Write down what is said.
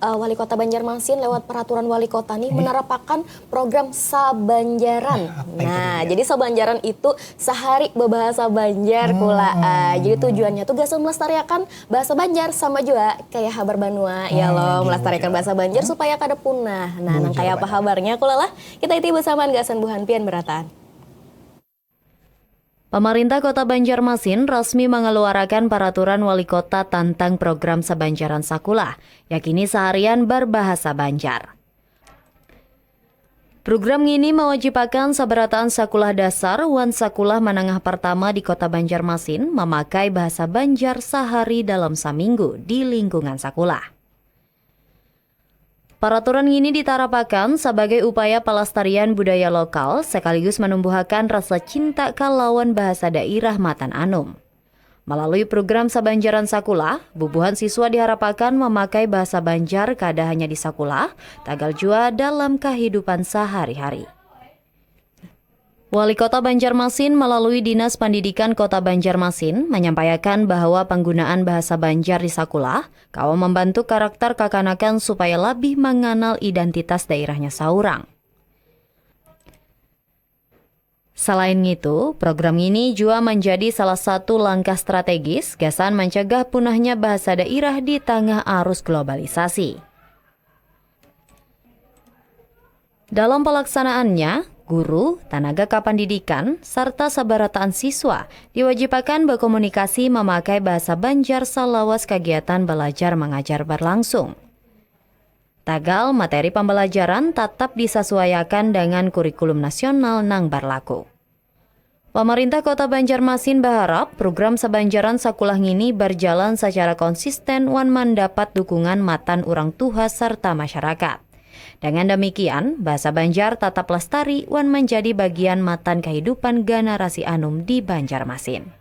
Wali Kota Banjarmasin lewat peraturan wali kota nih menerapkan program Sabanjaran. Nah, jadi Sabanjaran itu sehari berbahasa Banjar kula. Jadi tujuannya tuh gak melestariakan bahasa Banjar sama juga kayak habar Banua ya loh, melestarikan bahasa Banjar supaya kada punah. Nah, nang kayak apa kabarnya kula lah. Kita itu bersama gasan buhan pian berataan. Pemerintah Kota Banjarmasin resmi mengeluarkan peraturan wali kota tentang program Sabanjaran Sakulah, yakini seharian berbahasa Banjar. Program ini mewajibkan sabarataan sakulah dasar wan sakulah menengah pertama di Kota Banjarmasin memakai bahasa Banjar sehari dalam seminggu di lingkungan sakulah. Peraturan ini ditarapakan sebagai upaya pelestarian budaya lokal sekaligus menumbuhkan rasa cinta kalawan bahasa daerah Matan Anum. Melalui program Sabanjaran Sakulah, bubuhan siswa diharapkan memakai bahasa Banjar kada hanya di sakulah, tagal jua dalam kehidupan sehari-hari. Wali Kota Banjarmasin melalui Dinas Pendidikan Kota Banjarmasin menyampaikan bahwa penggunaan bahasa Banjar di sakulah kawa membantu karakter kakanakan supaya lebih mengenal identitas daerahnya saurang. Selain itu, program ini juga menjadi salah satu langkah strategis gasan mencegah punahnya bahasa daerah di tengah arus globalisasi. Dalam pelaksanaannya, guru, tenaga kependidikan, serta sabarataan siswa diwajibkan berkomunikasi memakai bahasa Banjar selawas kegiatan belajar mengajar berlangsung. Tagal materi pembelajaran tetap disesuaikan dengan kurikulum nasional nang berlaku. Pemerintah Kota Banjarmasin berharap program Sabanjaran Sakulah ini berjalan secara konsisten wan mendapat dukungan matan orang tua serta masyarakat. Dengan demikian, bahasa Banjar tetap lestari wan menjadi bagian matan kehidupan generasi Anum di Banjarmasin.